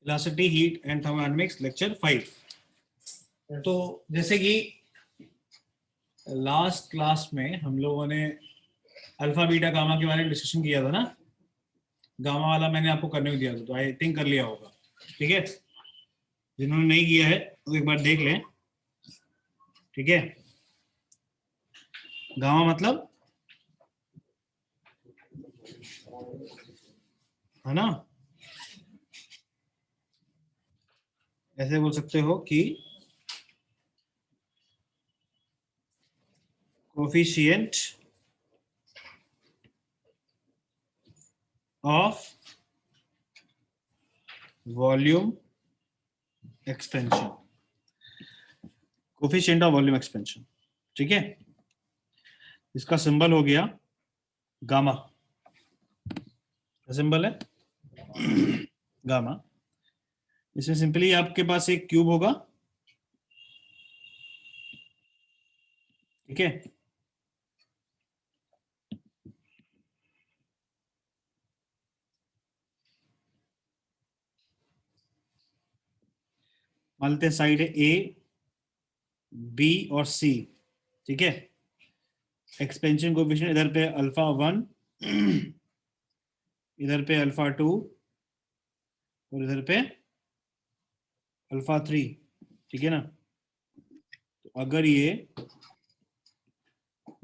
Velocity, heat and thermodynamics, lecture 5। तो जैसे कि लास्ट क्लास में हम लोगों ने अल्फा बीटा गामा के बारे में डिस्कशन किया था ना। गामा वाला मैंने आपको करने को दिया था, तो आई थिंक कर लिया होगा। ठीक है, जिन्होंने नहीं किया है तो एक बार देख लें। ठीक है, गामा मतलब है ना, ऐसे बोल सकते हो कि coefficient of volume expansion, coefficient of volume expansion. ठीक है, इसका सिंबल हो गया गामा। सिंबल है गामा। इसमें सिंपली आपके पास एक क्यूब होगा। ठीक है, मान लेते हैं साइड है ए, बी और सी। ठीक है, एक्सपेंशन कोएफिशिएंट इधर पे अल्फा 1, इधर पे अल्फा 2 और इधर पे अल्फा 3। ठीक है ना, तो अगर ये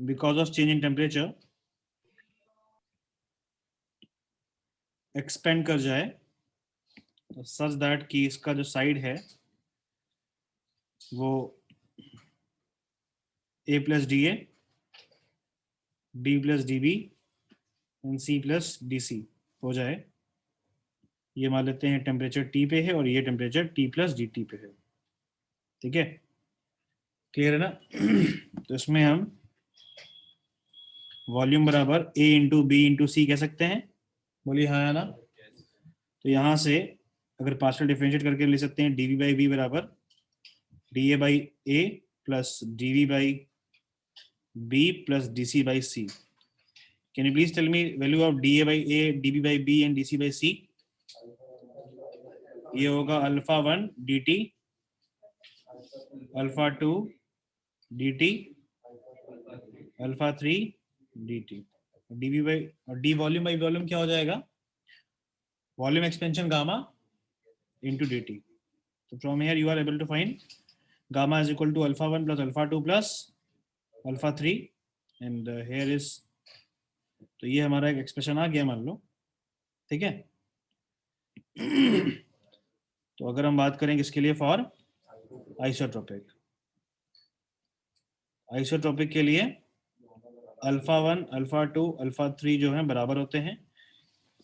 because of change in temperature expand कर जाए तो सच दैट कि इसका जो साइड है वो A plus D A, B plus D B and C plus D C हो जाए। ये मान लेते हैं टेम्परेचर टी पे है और ये temperature T plus D T पे है। ठीक है, क्लियर है ना। तो इसमें हम वॉल्यूम बराबर ए इंटू बी इंटू सी कह सकते हैं। बोलिए हाँ या ना। तो यहाँ से अगर पार्शियल डिफरेंशिएट करके ले सकते हैं डी वी बाई बी बराबर D A by A plus D V by B plus D C by C. Can you please tell me value of D A by A, D B by B and D C by C? ये होगा alpha 1 D T, alpha 2 D T, alpha 3 D T. D V by D volume by volume क्या हो जाएगा? Volume expansion gamma into dt. So from here you are able to find gamma is equal to alpha 1 plus alpha 2 plus alpha 3 and here is, तो ये हमारा एक expression आ गया मान लो। ठीक है, तो अगर हम बात करें किसके लिए, फॉर आइसोट्रोपिक, आइसोट्रोपिक के लिए अल्फा 1 अल्फा 2 अल्फा 3 जो है बराबर होते हैं।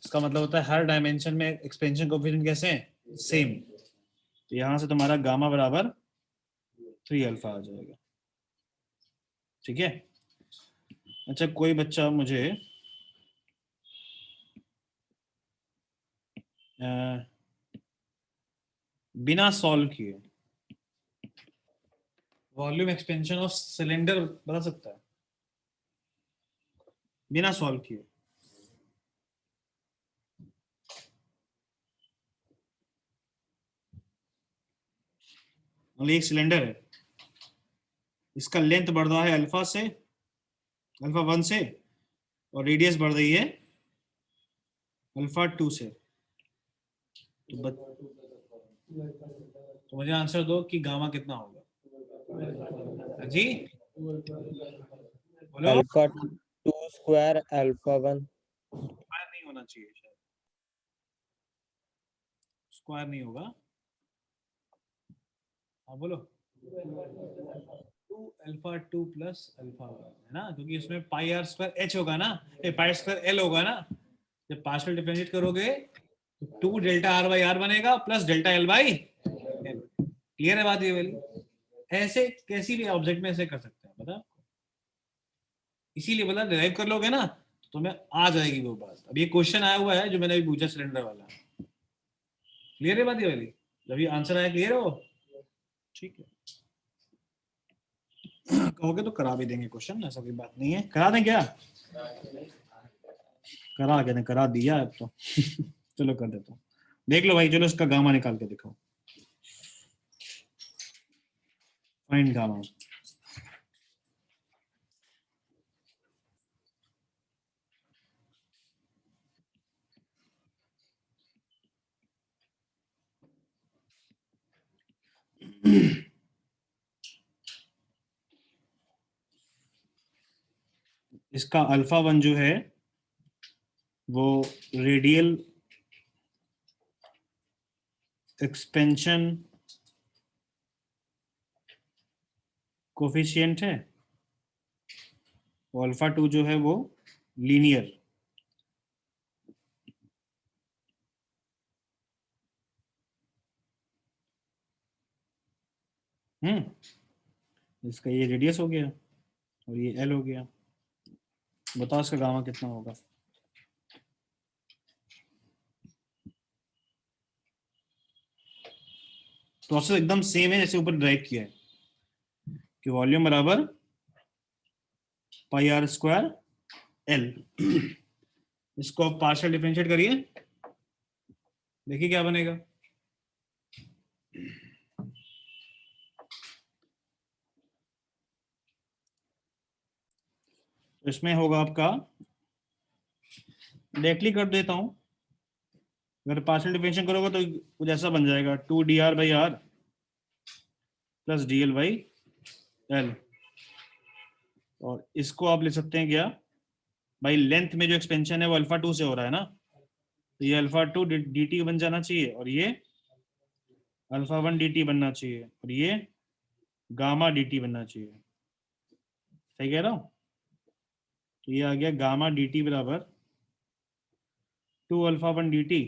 इसका मतलब होता है हर डायमेंशन में एक्सपेंशन कोएफिशिएंट कैसे हैं, सेम। तो यहां से तुम्हारा गामा बराबर 3 अल्फा आ जाएगा। ठीक है, अच्छा कोई बच्चा मुझे बिना सॉल्व किए वॉल्यूम एक्सपेंशन ऑफ सिलेंडर बता सकता है? बिना सॉल्व किए। एक सिलेंडर है, इसका लेंथ बढ़ रहा है अल्फा से, अल्फा 1 से, और रेडियस बढ़ रही है अल्फा 2 से। तो मुझे आंसर दो कि गामा कितना होगा जी? बोलो। Alpha 2 square alpha 1। स्क्वायर नहीं होना चाहिए, शायद स्क्वायर नहीं होगा। हाँ बोलो। 2 अल्फा 2 प्लस अल्फा 1 है ना, क्योंकि उसमें पाई आर स्क्वायर एच होगा ना, पाई स्क्वायर एल होगा ना। जब पार्शियल डिफरेंशिएट करोगे तो 2 डेल्टा आर बाई आर बनेगा plus delta L by L. Clear है बात ये वाली? ऐसे कैसी भी ऑब्जेक्ट में ऐसे कर सकते हैं, पता आपको? इसीलिए बोला डिराइव कर लोगे ना तो तुम्हें आ जाएगी वो बात। अब ये क्वेश्चन आया हुआ है जो मैंने अभी पूछा सिलेंडर वाला। क्लियर है बात ये वाली? जब ये आंसर आया क्लियर हो, ठीक है। कहोगे तो करा भी देंगे क्वेश्चन, ऐसा कोई बात नहीं है। करा दें क्या? करा के करा दिया अब तो चलो कर देता हूँ। देख लो भाई, चलो इसका गामा निकाल के दिखाओ। Find gamma. इसका अल्फा वन जो है वो रेडियल एक्सपेंशन कोफिशिएंट है, और अल्फा टू जो है वो लीनियर। इसका ये रेडियस हो गया और ये एल हो गया। बताओ इसका गामा कितना होगा। प्रोसेस एकदम सेम है जैसे ऊपर ड्राइव किया है कि वॉल्यूम बराबर पाई आर स्क्वायर एल। इसको आप पार्शियल डिफरेंशिएट करिए, देखिए क्या बनेगा। तो इसमें होगा आपका, डायरेक्टली कर देता हूं, अगर पार्शियल डिफरेंशिएट करोगे तो कुछ ऐसा बन जाएगा 2 dr/r प्लस dl/l। और इसको आप ले सकते हैं क्या, भाई लेंथ में जो एक्सपेंशन है वो अल्फा टू से हो रहा है ना, तो ये अल्फा टू डी टी बन जाना चाहिए और ये अल्फा वन डी टी बनना चाहिए और ये गामा डी टी बनना चाहिए। सही कह रहा हूं। तो ये आ गया गामा डी टी बराबर 2 alpha one D T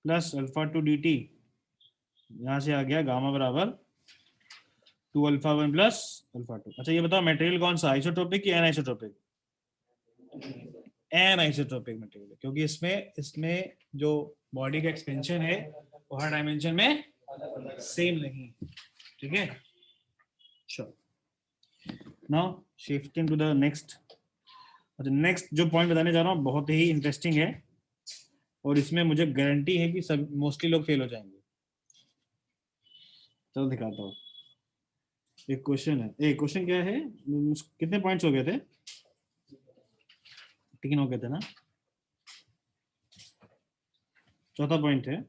plus alpha two D T. यहां से आ गया गामा बराबर 2 alpha one plus alpha two. अच्छा ये बताओ मटेरियल कौन सा, आइसोट्रोपिक या एनाइसोट्रोपिक? एनाइसोट्रोपिक मटेरियल, क्योंकि इसमें इसमें जो बॉडी का एक्सपेंशन है वो हर डायमेंशन में सेम नहीं। ठीक है, now shifting to the next. अच्छा नेक्स्ट जो पॉइंट बताने जा रहा हूँ बहुत ही इंटरेस्टिंग है और इसमें मुझे गारंटी है कि सब मोस्टली लोग फेल हो जाएंगे। चलो दिखाता हूँ। एक क्वेश्चन है, एक क्वेश्चन क्या है, कितने पॉइंट्स हो गए थे? 3 हो गए थे ना। चौथा पॉइंट है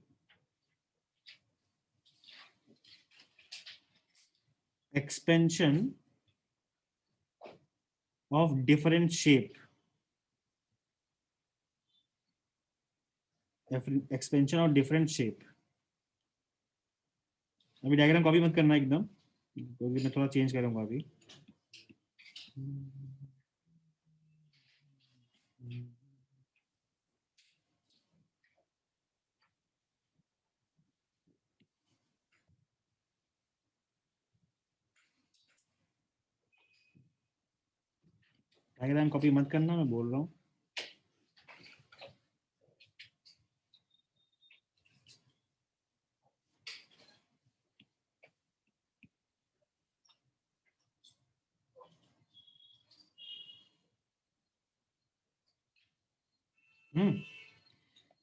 expansion of different shape. Expansion of different shape. अभी डायग्राम कॉपी मत करना एकदम, क्योंकि मैं थोड़ा चेंज करूंगा अभी। डायग्राम कॉपी मत करना, मैं बोल रहा हूँ।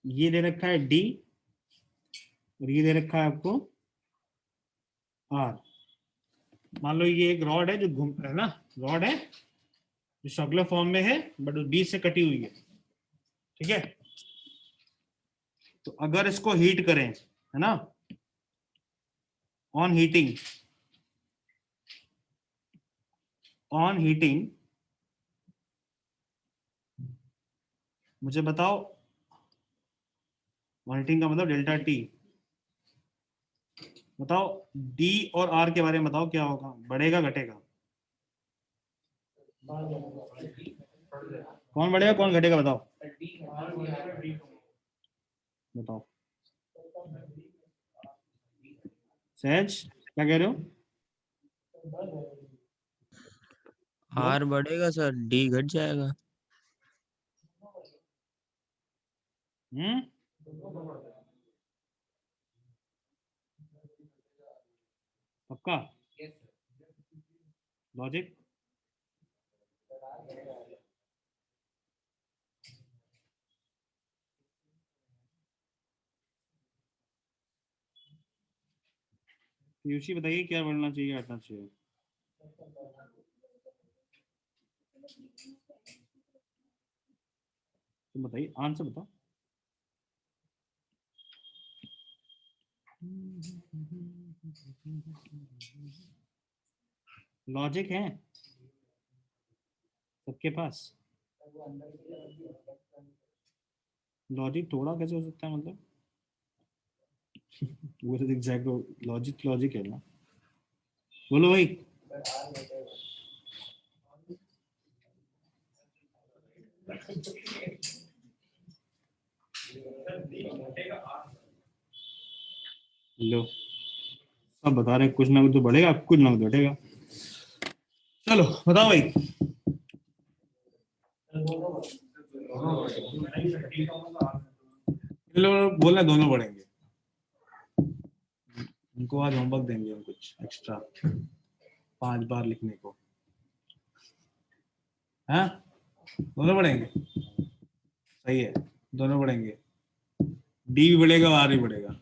ये दे रखा है डी और ये दे रखा है आपको आर। मान लो ये एक रॉड है जो घूम है ना, रॉड है जो सर्कुलर फॉर्म में है बट उस बीच से कटी हुई है। ठीक है, तो अगर इसको हीट करें, है ना, ऑन हीटिंग, ऑन हीटिंग, मुझे बताओ ऑन हीटिंग का मतलब डेल्टा टी। बताओ डी और आर के बारे में बताओ, क्या होगा, बढ़ेगा घटेगा? कौन बढ़ेगा कौन घटेगा बताओ? बताओ सहज क्या कह रहे हो? आर बढ़ेगा सर, डी घट जाएगा। हम्म, पक्का लॉजिक? पीयूषी बताइए क्या बढ़ना चाहिए हटना चाहिए। तुम बताइए आंसर बताओ। लॉजिक है सबके पास। लॉजिक थोड़ा कैसे हो सकता है मतलब। वो तो एग्जैक्ट लॉजिक लॉजिक है ना। बोलो भाई। लो सब बता रहे हैं, कुछ ना कुछ तो बढ़ेगा कुछ ना कुछ घटेगा। चलो बताओ भाई। ये लोग बोलना दोनों बढ़ेंगे। उनको आज होमवर्क देंगे हम कुछ एक्स्ट्रा 5 बार लिखने को। हाँ दोनों बढ़ेंगे। सही है दोनों बढ़ेंगे। डी भी बढ़ेगा और आर भी बढ़ेगा।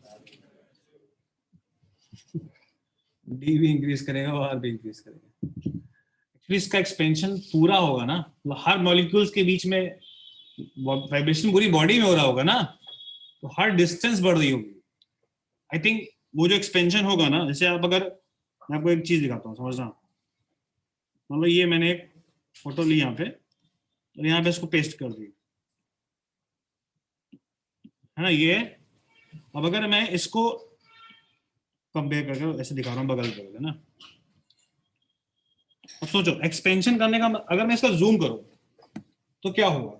डी भी इंक्रीज करेगा और आर भी इंक्रीज करेगा। एक्चुअली इसका एक्सपेंशन पूरा होगा ना, मतलब हर मॉलिक्यूल्स के बीच में वाइब्रेशन पूरी बॉडी में हो रहा होगा ना, तो हर डिस्टेंस बढ़ रही होगी। आई थिंक वो जो एक्सपेंशन होगा ना, जैसे आप अगर, मैं आपको एक चीज दिखाता हूँ समझना। मान लो ये मैंने एक फोटो ली यहाँ पे और यहाँ पे इसको पेस्ट कर दी है ना ये। अब अगर मैं इसको कंपेयर करके ऐसे दिखा रहा हूँ बगल बगल है ना। अब सोचो एक्सपेंशन करने का अगर मैं इसका जूम करूं तो क्या होगा।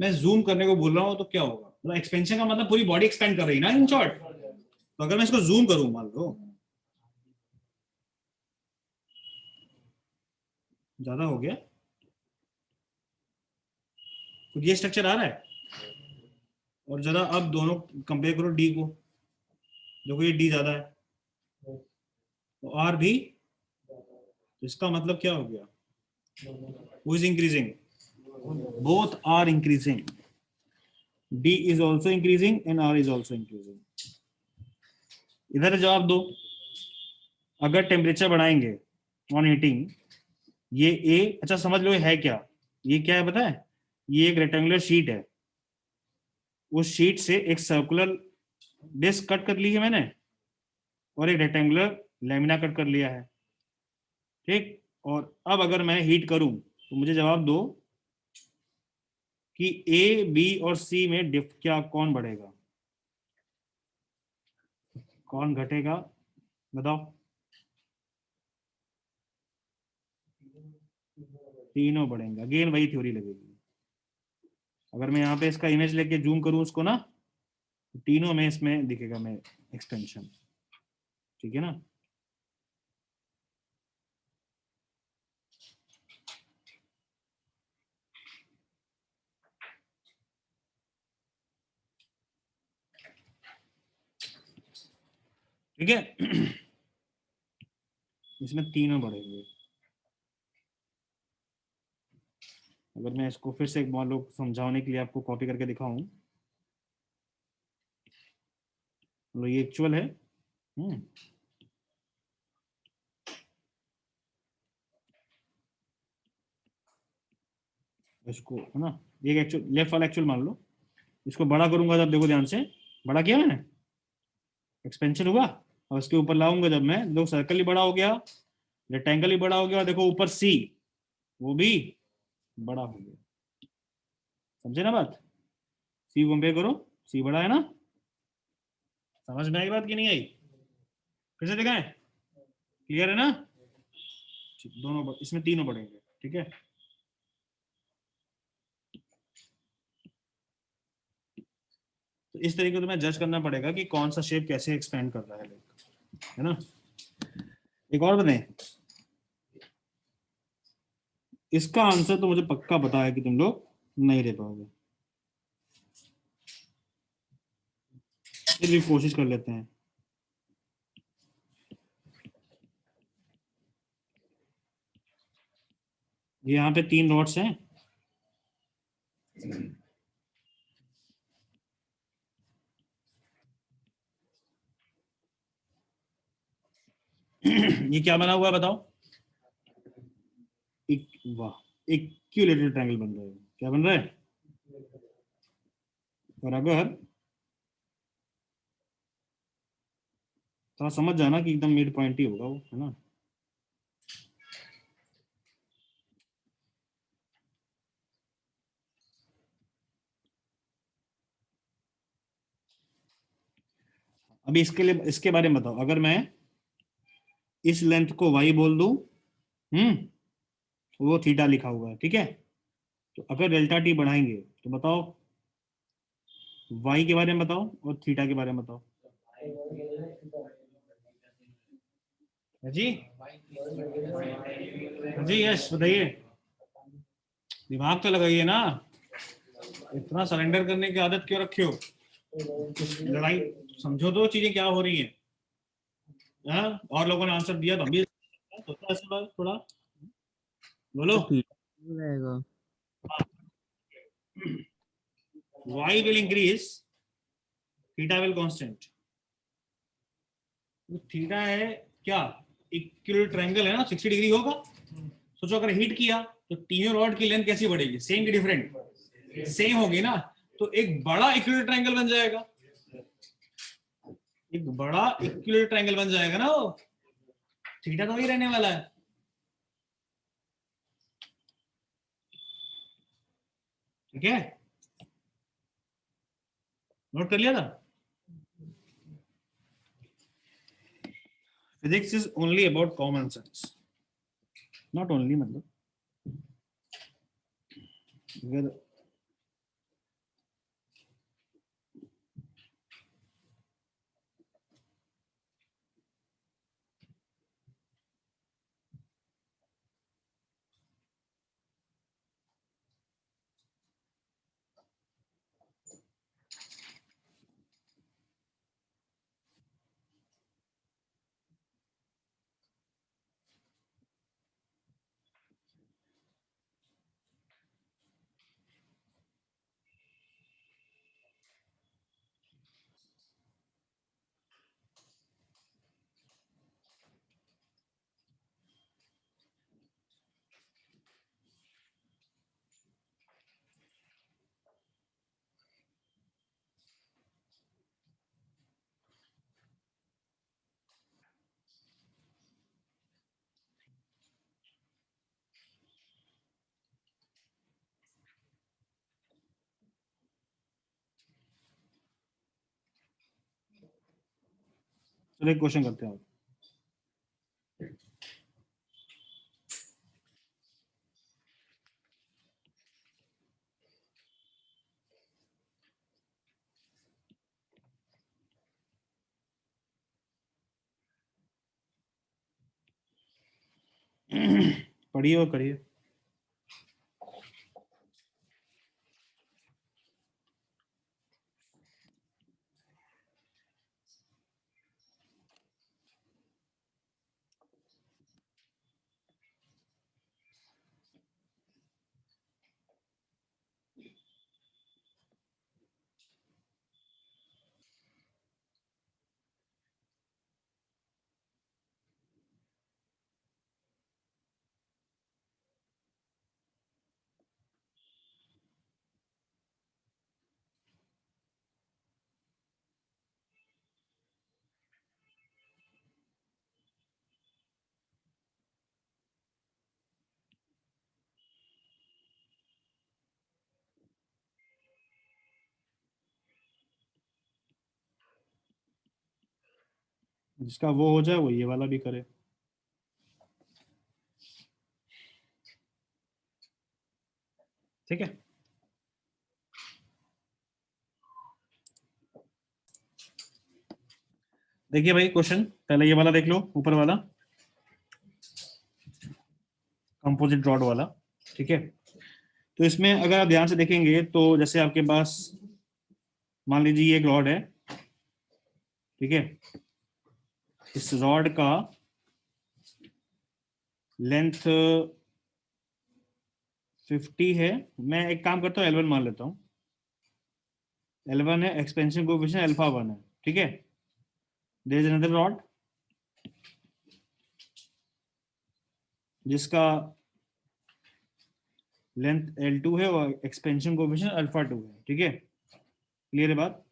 मैं जूम करने को बोल रहा हूँ तो क्या होगा, मतलब एक्सपेंशन का मतलब पूरी बॉडी एक्सपेंड कर रही है ना इन शॉर्ट। तो अगर मैं इसको जूम करूं मान लो ज्यादा हो गया, तो ये स्ट्रक्चर आ रहा है। और जरा अब दोनों कंपेयर करो डी को, देखो ये डी ज्यादा है तो आर भी, तो इसका मतलब क्या हो गया, who is increasing, both are increasing. D is also increasing and R is also increasing. इधर जवाब दो। अगर टेम्परेचर बढ़ाएंगे ऑन हीटिंग, ये ए, अच्छा समझ लो है क्या, ये क्या है पता है, ये एक रेक्टेंगुलर शीट है। उस शीट से एक सर्कुलर डिस्क कट कर ली है मैंने और एक रेक्टेंगुलर लेमिना कट कर लिया है। ठीक, और अब अगर मैं हीट करूं तो मुझे जवाब दो कि ए बी और सी में डिफ क्या कौन बढ़ेगा कौन घटेगा, बताओ। तीनों बढ़ेंगे, अगेन वही थ्योरी लगेगी। अगर मैं यहाँ पे इसका इमेज लेके जूम करूं उसको ना, तो तीनों में इसमें दिखेगा मैं एक्सपेंशन। ठीक है ना। ठीक है। इसमें तीनों बढ़ेंगे। अगर मैं इसको फिर से एक बार लोग समझाने के लिए आपको कॉपी करके दिखाऊं, तो ये एक्चुअल है। इसको है ना, एक एक्चुअल लेफ्ट वाला एक्चुअल मान लो, इसको बड़ा करूंगा जब, देखो ध्यान से, बड़ा किया मैंने, एक्सपेंशन हुआ। और उसके ऊपर लाऊंगा जब मैं, देखो सर्कल ही बड़ा हो गया, रेक्टेंगल ही बड़ा हो गया, देखो ऊपर सी वो भी बड़ा हो गया। समझे ना बात। सी कंपेयर करो, सी बड़ा है ना। समझ में आई बात कि नहीं आई, फिर से दिखाएं, क्लियर है ना। दोनों इसमें तीनों बढ़ेंगे। ठीक है। तो इस तरीके से तुम्हें जज करना पड़ेगा कि कौन सा शेप कैसे एक्सपेंड कर रहा है ना। एक और बताएं, इसका आंसर तो मुझे पक्का पता है कि तुम लोग नहीं दे पाओगे, फिर भी कोशिश कर लेते हैं। ये यहाँ पे 3 रॉड्स हैं। ये क्या बना हुआ है बताओ? वाह, इक्विलेटरल ट्रायंगल बन रहा है। क्या बन रहा है? और अगर थोड़ा समझ जाना कि एकदम मिड पॉइंट ही होगा वो, है ना। अभी इसके लिए, इसके बारे में बताओ, अगर मैं इस लेंथ को y बोल दूं, वो थीटा लिखा हुआ है, ठीक है। तो अगर डेल्टा टी बढ़ाएंगे तो बताओ, y के बारे में बताओ और थीटा के बारे में बताओ। जी जी, यस बताइए। दिमाग तो लगाइए ना, इतना सरेंडर करने की आदत क्यों रखे हो? कुछ लड़ाई समझो तो चीजें क्या हो रही हैं। हाँ, और लोगों ने आंसर दिया तो हम भी सोचा ऐसे बात थोड़ा। बोलो। तो थीटा हो जाएगा। y will increase, theta will constant. Theta है क्या? इक्वल ट्रायंगल है ना, 60 डिग्री होगा। सोचो अगर हिट किया तो तीनों रॉड की लेंथ कैसी बढ़ेगी? सेम की डिफरेंट? सेम होगी ना। तो एक बड़ा इक्वल ट्रायंगल बन जाएगा, एक बड़ा इक्वल ट्रायंगल बन जाएगा ना वो। थीटा तो वही रहने वाला है, ठीक है। नोट कर लिया था? Physics is only about common sense, not only, मतलब अगर चलो एक क्वेश्चन करते हैं। पढ़िए और करिए। जिसका वो हो जाए वो ये वाला भी करे। ठीक है, देखिए भाई क्वेश्चन, पहले ये वाला देख लो, ऊपर वाला कंपोजिट रॉड वाला, ठीक है। तो इसमें अगर आप ध्यान से देखेंगे तो जैसे आपके पास मान लीजिए ये एक रॉड है, ठीक है। इस रॉड का लेंथ 50 है। मैं एक काम करता हूँ, L1 मान लेता हूँ। L1 है, एक्सपेंशन कोएफिशिएंट अल्फा 1 है, ठीक है। देयर इज अनदर रॉड, जिसका लेंथ L2 है और एक्सपेंशन कोएफिशिएंट अल्फा 2 है, ठीक है, क्लियर है बात।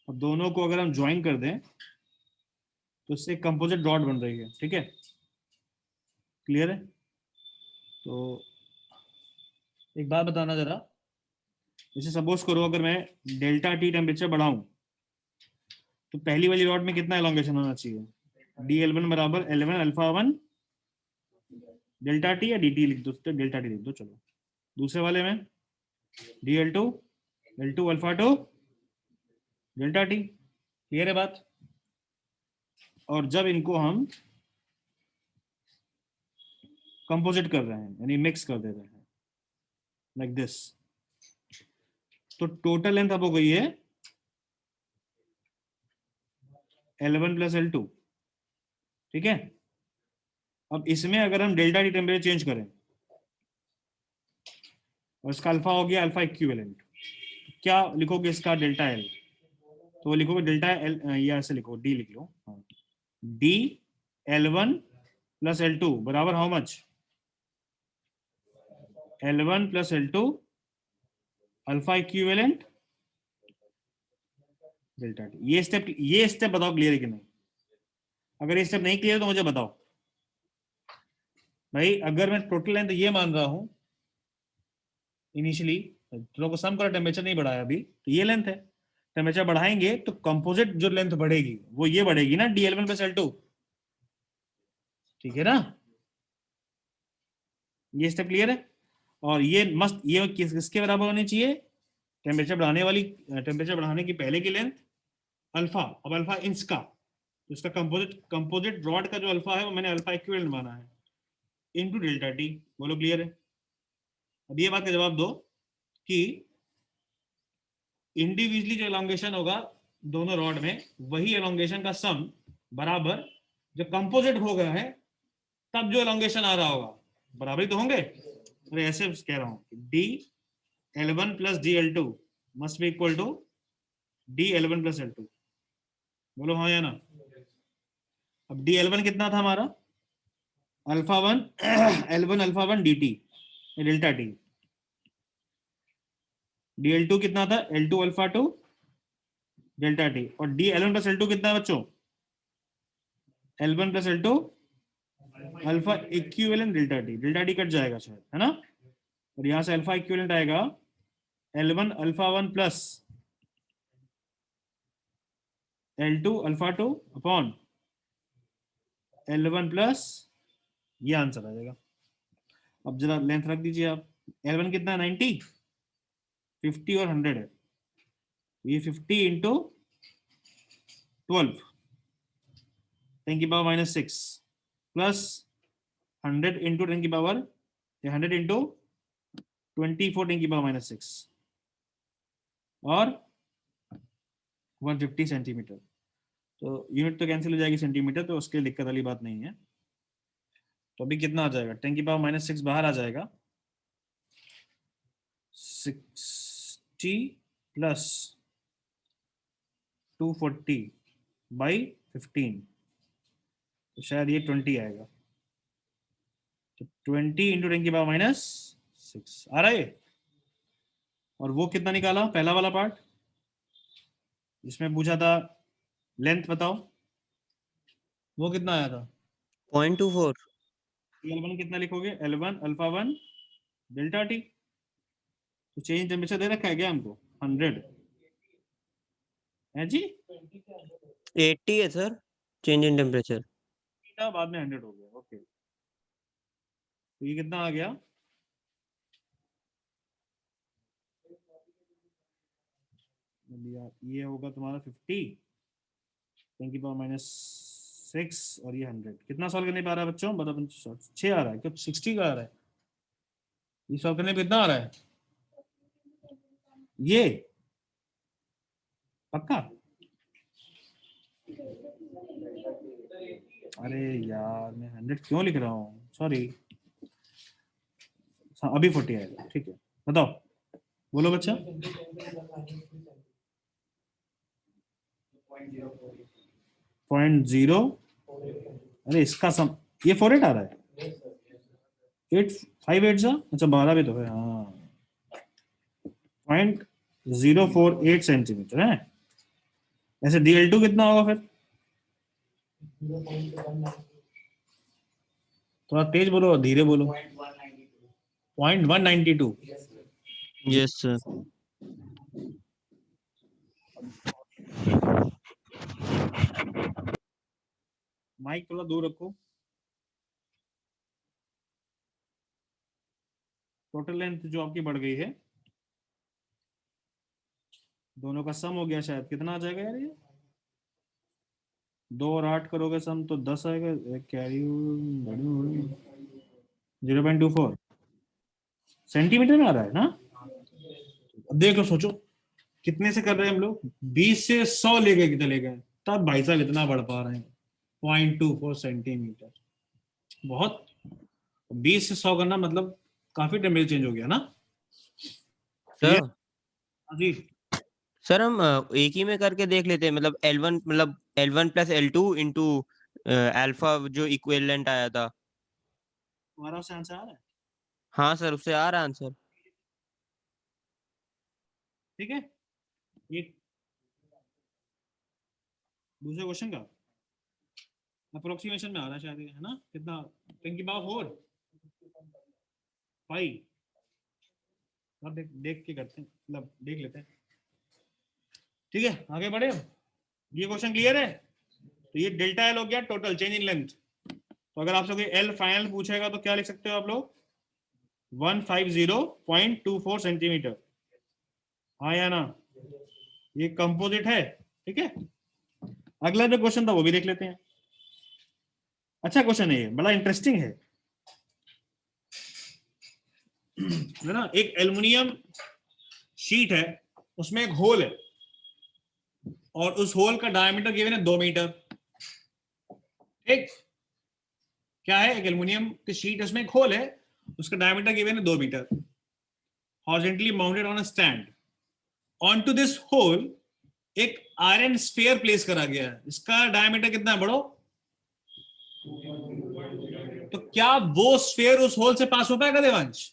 अब दोनों को अगर हम ज्वाइन कर दें तो इससे कंपोजिट रॉड बन रही है, ठीक है, क्लियर है। तो एक बात बताना जरा, जैसे सपोज करो अगर मैं डेल्टा टी टेम्परेचर बढ़ाऊं तो पहली वाली रॉड में कितना एलोंगेशन होना चाहिए, DL1 बराबर L1 अल्फा 1 डेल्टा टी, या DT लिख दो, तो डेल्टा टी लिख दो, चलो। दूसरे वाले में DL2 L2 alpha 2 delta T, clear है बात। और जब इनको हम कंपोजिट कर रहे हैं यानी मिक्स कर दे रहे हैं लाइक दिस, तो टोटल लेंथ अब हो गई है L1 प्लस L2, ठीक है। अब इसमें अगर हम डेल्टा टी टेम्परेचर चेंज करें और इसका अल्फा हो गया अल्फा इक्विवेलेंट, क्या लिखोगे इसका डेल्टा एल, तो वो लिखोगे डेल्टा एल, या ऐसे लिखो डी लिख लो, DL1 प्लस L2 बराबर how much, L1 plus L2 alpha equivalent delta T. ये स्टेप बताओ क्लियर है कि नहीं, अगर ये स्टेप नहीं क्लियर तो मुझे बताओ भाई। अगर मैं टोटल लेंथ ये मान रहा हूं इनिशियली, दोनों को सम करा, टेम्परेचर नहीं बढ़ाया अभी, तो ये लेंथ है। टेम्परेचर बढ़ाएंगे तो कंपोजिट जो लेंथ बढ़ेगी वो ये बढ़ेगी ना, DL1 प्लस L2, ठीक है ना। ये स्टेप क्लियर है। और ये मस्त, ये किसके बराबर होनी चाहिए, टेम्परेचर बढ़ाने की पहले की लेंथ अल्फा, अब अल्फा इंच का, तो इसका कंपोजिट रॉड का जो अल्फा है वो मैंने अल्फा इक्विवेलेंट माना है इनटू डेल्टा टी। बोलो क्लियर है। अब ये बात का जवाब दो कि इंडिविजुअली जो एलोंगेशन होगा दोनों रॉड में, वही एलोंगेशन का सम बराबर जब कंपोजिट हो गया है तब जो एलोंगेशन आ रहा होगा बराबर ही तो होंगे। अरे ऐसे कह रहा हूं DL1 plus DL2 must be equal to DL1 plus L2। बोलो हाँ या ना। अब DL1 कितना था हमारा, alpha 1 L1 alpha 1 DT delta T. DL2 कितना था, L2 अल्फा 2 डेल्टा टी। और DL1 प्लस L2 कितना है बच्चों, L1 plus L2 alpha equivalent delta T. Delta T cut जाएगा शायद, है ना। और यहां से अल्फा इक्विवेलेंट आएगा L1 alpha 1 plus L2 alpha 2 upon L1 plus, ये आंसर आ जाएगा। अब जरा लेंथ रख दीजिए आप, L1 कितना है 90, 50 और 100 है, ये 50 इंटू 12 10 की पावर -6 प्लस 100 इंटू 10 की पावर 100 इंटू 24 10 की पावर -6 और 150 सेंटीमीटर। तो यूनिट तो कैंसिल हो जाएगी सेंटीमीटर, तो उसके लिए दिक्कत वाली बात नहीं है। तो अभी कितना आ जाएगा, 10 की पावर -6 बाहर आ जाएगा, 60 प्लस 240 बाई 15, तो शायद ये 20 आएगा। तो 20 इंटू 10 की पावर -6 आ रहा है। और वो कितना निकाला पहला वाला पार्ट, जिसमें पूछा था लेंथ बताओ, वो कितना आया था 0.24। L1 कितना लिखोगे, L1 अल्फा 1 डेल्टा टी। तो चेंज टेम्परेचर दे रखा है क्या हमको, 100 है जी, 80 है सर चेंज इन टेम्परेचर। बाद में 100 हो गया, ओके। तो ये कितना आ गया, ये होगा तुम्हारा 50 10 की पावर -6 और ये 100। कितना सॉल्व करने पे आ रहा है बच्चों, बता 6 आ रहा है, क्यों 60 का आ रहा है, ये सॉल्व करने पे कितना आ रहा है, ये पक्का। अरे यार मैं 100 क्यों लिख रहा हूँ, सॉरी। अभी 40 आएगा, ठीक है, बताओ, बोलो बच्चा। 0.0, अरे इसका सम, ये 48 आ रहा है, 8 5 8 सा, अच्छा 12 भी तो है, हाँ 0.048 सेंटीमीटर है। ऐसे DL2 कितना होगा फिर? थोड़ा तेज बोलो, धीरे बोलो। 0.192। Yes sir. माइक थोड़ा दूर रखो। टोटल लेंथ जो आपकी बढ़ गई है, दोनों का सम हो गया शायद, कितना आ जाएगा यार ये? 2 और 8 करोगे सम तो 10 आएगा। कैरी 0.24 सेंटीमीटर में आ रहा है ना। अब देख लो, सोचो कितने से कर रहे हैं हम लोग, 20 से 100 लेके चले गए, तब भाई साहब इतना बढ़ पा रहे हैं। 0.24 सेंटीमीटर बहुत। 20 से 100 करना मतलब काफी टेम्परेचर चेंज हो गया ना। क्लियर? सर हाँ जी। सर हम एक ही में करके देख लेते हैं, मतलब L1 मतलब L1 plus L2 into alpha जो इक्विवेलेंट आया था। तुम्हारा से आंसर आ रहा है? हाँ सर, उससे आ रहा आंसर। ठीक है, ये दूसरे क्वेश्चन का अप्रोक्सीमेशन में आ रहा है शायद, है ना? कितना? 10⁴ 5। और देख देख के करते हैं, मतलब देख लेते हैं। ठीक है, आगे बढ़े। ये क्वेश्चन क्लियर है? तो ये डेल्टा एल हो गया, टोटल चेंज इन लेंथ। तो अगर आपसे कोई एल फाइनल पूछेगा तो क्या लिख सकते हो आप लोग? 150.24 सेंटीमीटर। हाँ या ना? ये कंपोजिट है। ठीक है, अगला जो क्वेश्चन था वो भी देख लेते हैं। अच्छा क्वेश्चन है ये, बड़ा इंटरेस्टिंग है ना। एक एल्युमिनियम शीट है, उसमें एक होल है, और उस होल का डायमीटर गिवन है 2 मीटर। ठीक, क्या है? एक एल्युमिनियम की शीट है, उसमें एक होल है, उसका डायमीटर गिवन है 2 metre, horizontally mounted on a stand. On to this hole एक आयरन स्फीयर प्लेस करा गया है, इसका डायमीटर कितना है बड़ो? तो क्या वो स्फीयर उस होल से पास हो पाएगा देवांश?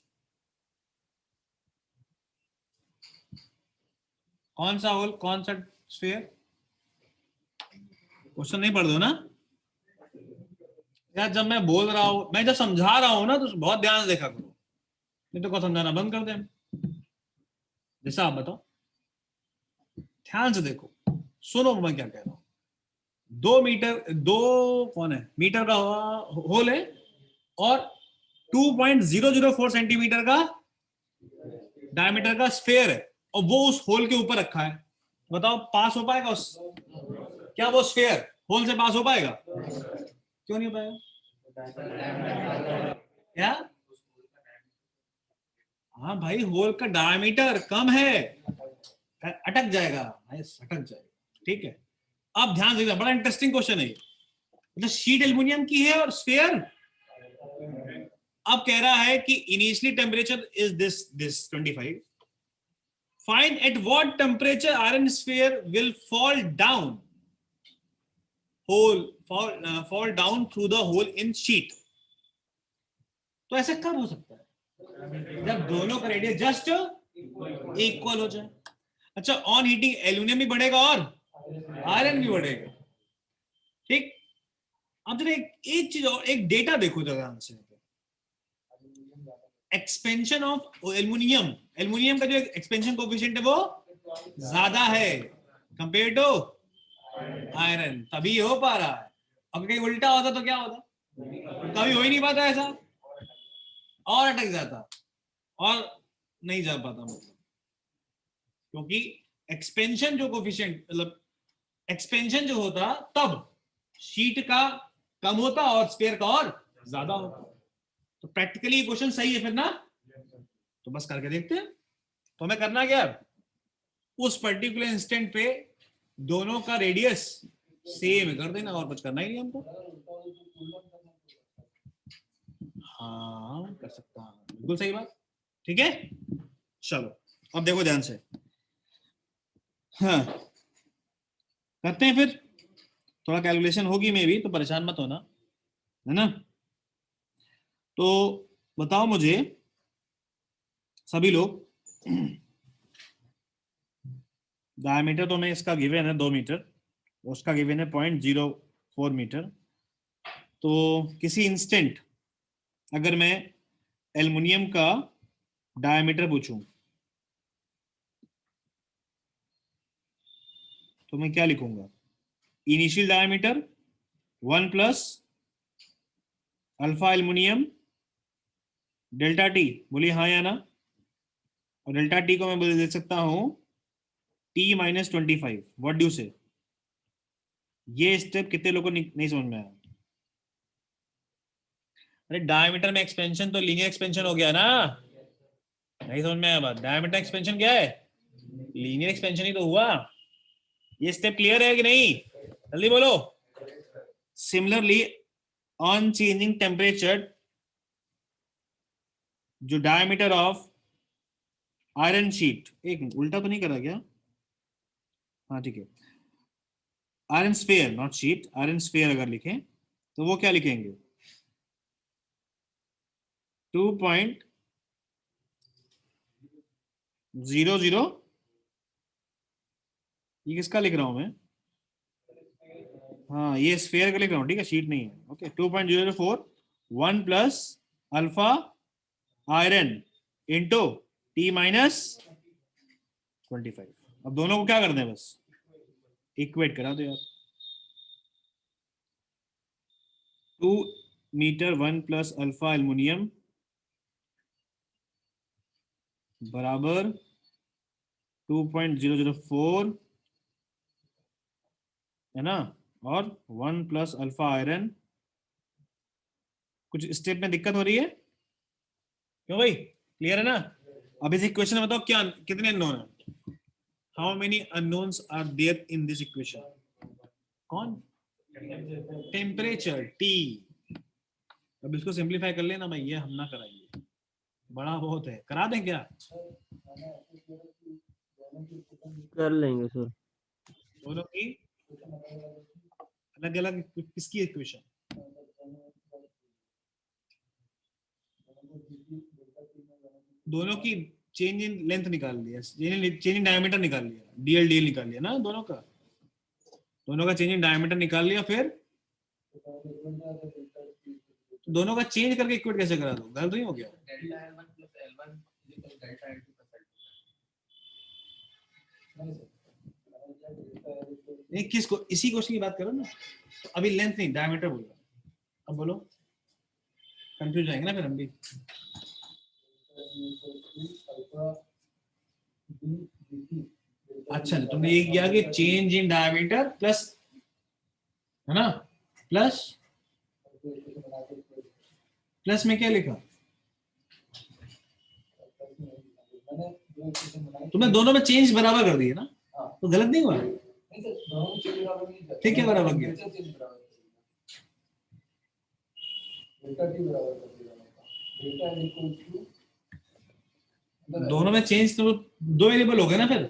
कौन सा होल, कौन सा स्फीयर? क्वेश्चन नहीं पढ़ दो ना यार, जब मैं बोल रहा हूं, मैं जब समझा रहा हूं ना, तो बहुत ध्यान से देखा करो, नहीं तो को समझाना बंद कर दे। जैसा आप बताओ, ध्यान से देखो, सुनो मैं क्या कह रहा हूं। 2 मीटर, 2 कौन है मीटर का होल है, और 2.004 सेंटीमीटर का डायमीटर का स्फीयर है, और वो उस होल के ऊपर रखा है। बताओ पास हो पाएगा उस, क्या वो स्फीयर होल से पास हो पाएगा? क्यों नहीं हो पाएगा? क्या? हाँ भाई, होल का डायमीटर कम है, अटक जाएगा भाई, अटक जाएगा। ठीक है, अब ध्यान से, बड़ा इंटरेस्टिंग क्वेश्चन है ये। मतलब शीट एल्युमिनियम की है और स्फीयर। अब कह रहा है कि initially temperature is this 25। Find at what temperature iron sphere will fall down, fall down through the hole in sheet। तो ऐसा कब हो सकता है? जब दोनों का रेडियस जस्ट इक्वल हो जाए। अच्छा, ऑन हीटिंग एल्यूमिनियम भी बढ़ेगा और आयरन भी बढ़ेगा। ठीक, अब जरा एक चीज और, एक डेटा देखो जरा से। एक्सपेंशन ऑफ एल्युमिनियम, एल्युमिनियम का जो एक्सपेंशन कोएफिशिएंट है वो ज्यादा है कंपेयर टू आयरन, तभी हो पा रहा है। अगर कहीं उल्टा होता तो क्या होता? कभी हो ही नहीं पाता ऐसा, और अटक जाता, और नहीं जा पाता, मतलब क्योंकि एक्सपेंशन जो कोफिशिएंट, मतलब एक्सपेंशन जो होता तब शीट का कम होता और स्फीयर का और ज्यादा होता। तो प्रैक्टिकली क्वेश्चन सही है फिर ना, तो बस करके देखते हैं। तो हमें करना क्या, उस पर्टिकुलर इंस्टेंट पे दोनों का रेडियस सेम कर देना, और कुछ करना ही नहीं हमको। हाँ कर सकता हूँ, बिल्कुल सही बात। ठीक है, चलो अब देखो ध्यान से। हाँ करते हैं फिर, थोड़ा कैलकुलेशन होगी मे भी, तो परेशान मत होना, है ना। तो बताओ मुझे सभी लोग, डायमीटर तो मैं इसका गिवन है 2 मीटर, उसका गिवन है 0.04 मीटर। तो किसी इंस्टेंट अगर मैं एल्युमिनियम का डायमीटर पूछूं तो मैं क्या लिखूंगा? Initial diameter 1 plus alpha aluminium delta T, बोलिए हाँ या ना। और डेल्टा टी को मैं बोल दे सकता हूं T-25। व्हाट डू से? ये स्टेप कितने लोगों को नहीं समझ में आया? अरे डायमीटर में एक्सपेंशन तो लीनियर एक्सपेंशन हो गया ना, नहीं समझ में आया बात? डायमीटर एक्सपेंशन क्या है? लीनियर एक्सपेंशन ही तो हुआ। ये स्टेप क्लियर है कि नहीं? जल्दी बोलो। सिमिलरली ऑन चेंजिंग टेम्परेचर, जो डायमीटर ऑफ आयरन शीट, एक मिनट उल्टा तो नहीं करा क्या? हाँ ठीक है, iron sphere not sheet, iron sphere अगर लिखें तो वो क्या लिखेंगे? 2.00, ये किसका लिख रहा हूं मैं? हाँ ये स्फेयर का लिख रहा हूँ, ठीक है, शीट नहीं है। Okay, 2.004 1 plus alpha iron into T-25। अब दोनों को क्या करना है? बस इक्वेट करा दो यार। 2 मीटर 1 प्लस अल्फा एल्युमिनियम बराबर 2.004, है ना, और 1 प्लस अल्फा आयरन। कुछ स्टेप में दिक्कत हो रही है? क्यों भाई, क्लियर है ना? अब इस इक्वेशन में बताओ क्या कितने अननोन है? How many unknowns are there in this equation? कौन? Temperature T. अब इसको सिंप्लीफाई कर लेना भाई, ये हम ना कराइए, बड़ा बहुत है, करा दें क्या? कर लेंगे सर। दोनों की अलग अलग किसकी इक्वेशन? दोनों की चेंज इन लेंथ निकाल लिया, चेंज इन डायमीटर निकाल लिया, डीएल डीएल निकाल लिया ना दोनों का। दोनों का चेंज इन डायमीटर निकाल लिया, फिर दोनों का चेंज करके इक्वेट कैसे करा दो? गलत नहीं हो गया? नहीं, किसको? इसी क्वेश्चन की बात करो ना, अभी लेंथ नहीं डायमीटर बोल रहा। अब बोलो, कंफ्यूज जाएंगे ना फिर हम भी। अच्छा तो तुमने ये किया कि चेंज इन डायमीटर प्लस, है ना, प्लस, प्लस में क्या लिखा? तुमने दोनों में चेंज बराबर कर दिए ना, तो गलत नहीं हुआ? ठीक है, बराबर किया। दोनों में चेंज तो दो वेरिएबल हो गए ना, फिर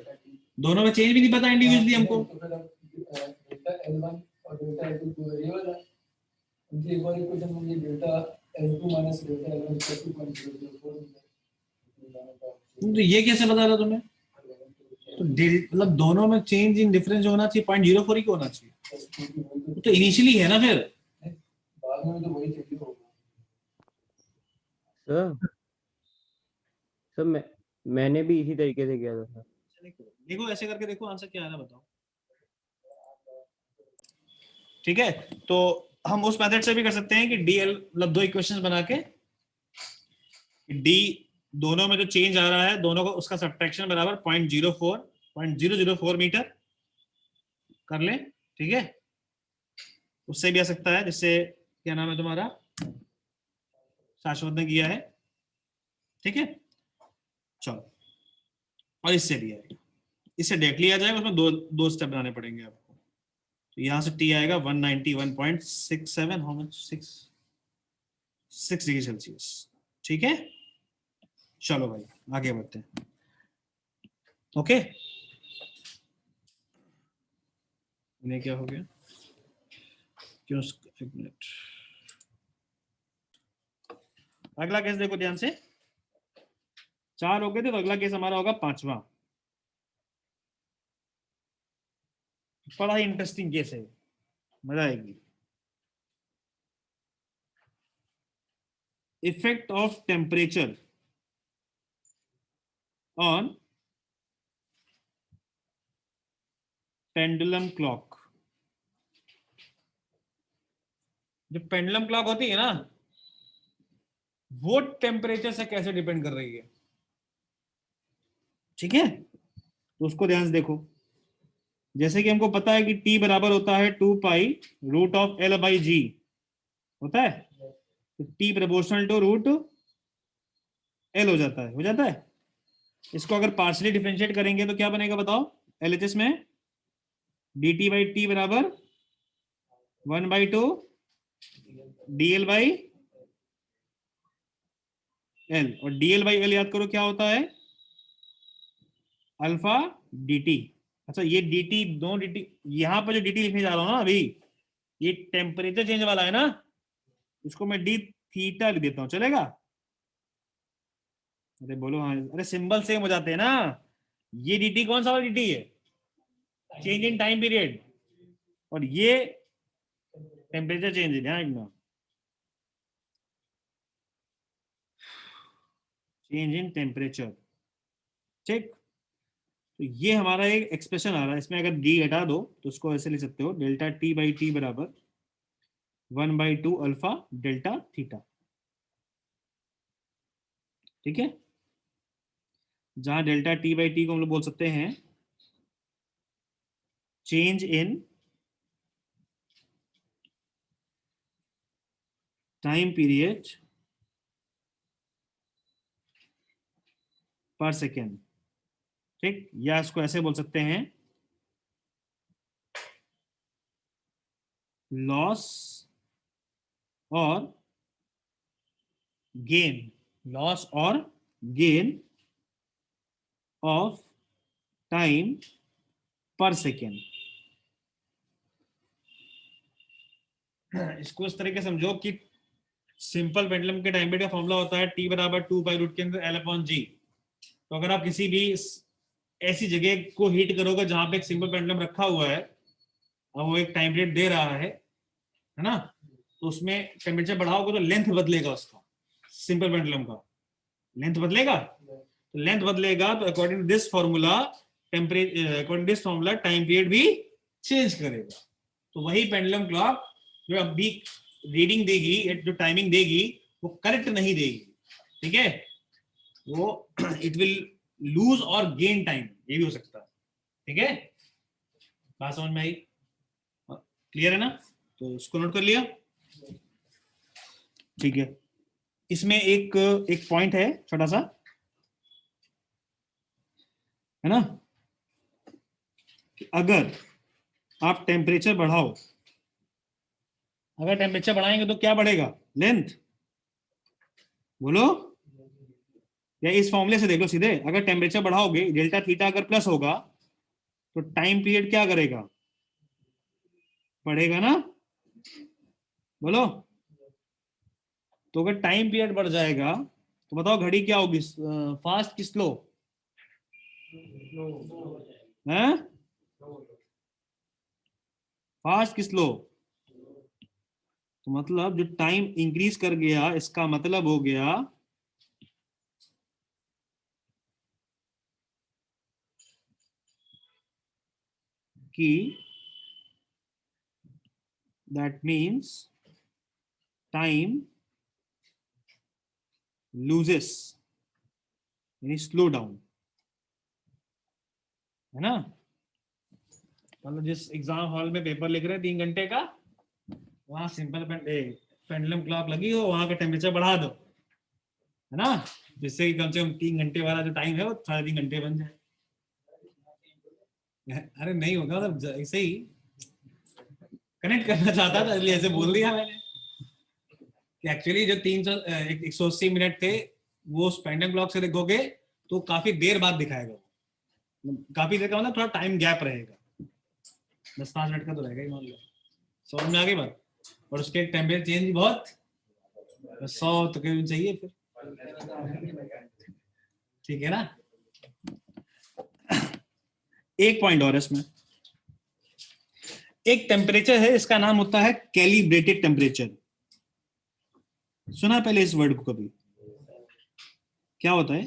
दोनों में चेंज भी नहीं पता इंडिविजुअली हमको। तो ये कैसे बता रहा तुम्हें? तो मतलब दोनों में चेंज इन डिफरेंस होना चाहिए, 0.04 ही होना चाहिए, तो इनिशियली है ना फिर। सर सर मैंने भी इसी तरीके से किया था सर। देखो ऐसे करके देखो आंसर क्या आ रहा है, बताओ। ठीक है, तो हम उस मेथड से भी कर सकते हैं कि डीएल मतलब दो इक्वेशंस बना के डी दोनों में जो चेंज आ रहा है दोनों को उसका सब्ट्रैक्शन बराबर 0.04 मीटर कर ले, ठीक है। उससे भी आ सकता है, जिससे क्या नाम है तुम्हारा, शाश्वत ने किया है, ठीक है। चलो, और इससे भी आएगा, इससे डायरेक्टली आ जाएगा, उसमें दो दो स्टेप बनाने पड़ेंगे आपको। तो यहां से टी आएगा 191.67, हाउ मच, 6 डिग्री सेल्सियस, ठीक है। चलो भाई आगे बढ़ते हैं। ओके, इन्हें क्या हो गया, क्यों, एक मिनट, अगला केस देखो ध्यान से, 4 हो गए थे तो अगला केस हमारा होगा 5वां। बड़ा ही इंटरेस्टिंग केस है, मजा आएगी। Effect of temperature on pendulum clock. जो पेंडुलम क्लॉक होती है ना, वो टेम्परेचर से कैसे डिपेंड कर रही है, ठीक है? तो उसको ध्यान से देखो। जैसे कि हमको पता है कि T बराबर होता है 2 pi root of L by G, होता है। तो T proportional to root L हो जाता है। इसको अगर पार्शियली डिफरेंशिएट करेंगे तो क्या बनेगा बताओ, LHS में dt बाई टी बराबर 1/2 dl बाई एल, और dl बाई एल याद करो क्या होता है, अल्फा dt। अच्छा ये dt, दो dt, यहां पर जो dt लिखने जा रहा हूं ना अभी, ये टेम्परेचर चेंज वाला है ना, इसको मैं डी थीटा लिख देता हूं, चलेगा? अरे बोलो हाँ, अरे सिंबल सेम हो जाते हैं ना। ये dt कौन सा वाला dt है, चेंज इन टाइम पीरियड, और ये टेम्परेचर चेंज है, ध्यान रखना, चेंज इन टेम्परेचर, ठीक। तो ये हमारा एक एक्सप्रेशन आ रहा है, इसमें अगर डी हटा दो तो उसको ऐसे लिख सकते हो, डेल्टा टी बाई टी बराबर 1/2 अल्फा डेल्टा थीटा, ठीक है। जहां डेल्टा टी बाई टी को हम लोग बोल सकते हैं चेंज इन टाइम पीरियड पर सेकेंड, ठीक। या इसको ऐसे बोल सकते हैं लॉस और गेन, लॉस और गेन ऑफ टाइम पर सेकेंड। इसको इस तरीके समझो कि सिंपल पेंडुलम के टाइम पीरियड का फॉर्मूला होता है T बराबर 2 पाई रूट के अंदर L अपॉन जी। तो अगर आप किसी भी ऐसी जगह को हीट करोगे जहां पे एक सिंपल पेंडुलम रखा हुआ है और वो एक टाइम पीरियड दे रहा है ना, तो उसमें टेम्परेचर बढ़ाओगे तो लेंथ बदलेगा, उसका सिंपल पेंडुलम का लेंथ बदलेगा। तो लेंथ बदलेगा तो according to this formula temperature, according to this formula time period भी चेंज करेगा। तो वही पेंडुलम क्लॉक जो अभी रीडिंग देगी, जो टाइमिंग देगी, वो करेक्ट नहीं देगी, ठीक है। वो इट विल लूज और गेन टाइम, ये भी हो सकता है, ठीक है। बात समझ में आई, क्लियर है ना? तो इसको नोट कर लिया, ठीक है। इसमें एक पॉइंट है छोटा सा, है ना, कि अगर आप टेम्परेचर बढ़ाओ, अगर टेम्परेचर बढ़ाएंगे तो क्या बढ़ेगा, लेंथ, बोलो। या इस फॉर्मूले से देख लो सीधे, अगर टेम्परेचर बढ़ाओगे डेल्टा थीटा अगर प्लस होगा तो टाइम पीरियड क्या करेगा, बढ़ेगा ना, बोलो। तो अगर टाइम पीरियड बढ़ जाएगा तो बताओ घड़ी क्या होगी, फास्ट कि स्लो, है फास्ट कि स्लो। तो मतलब जो टाइम इंक्रीज कर गया इसका मतलब हो गया कि दैट मीन्स टाइम लूजेस, यानी स्लो डाउन, है ना। मतलब जिस एग्जाम हॉल में पेपर लिख रहे हैं 3 घंटे का, वहां सिंपल पेंडुलम क्लॉक लगी हो, वहां का टेम्परेचर बढ़ा दो, है ना, जिससे कि कम से कम 3 घंटे वाला जो टाइम है वो 3.5 घंटे बन जाए। अरे नहीं होगा, मतलब ऐसे ही कनेक्ट करना चाहता था इसलिए ऐसे बोल दिया मैंने कि एक्चुअली जो 180 मिनट थे वो पेंडुलम क्लॉक से देखोगे तो काफी देर बाद दिखाएगा, काफी देर का मतलब थोड़ा टाइम गैप रहेगा, 10-5 मिनट का तो रहेगा ही मान लो। समझ में आ गई बात? और उसके टेम्परेचर चेंज बहुत 100 तो क्यों चाहिए फिर, ठीक है ना। एक पॉइंट और है इसमें, एक टेम्परेचर है, इसका नाम होता है कैलिब्रेटेड टेम्परेचर। सुना पहले इस वर्ड को कभी, क्या होता है?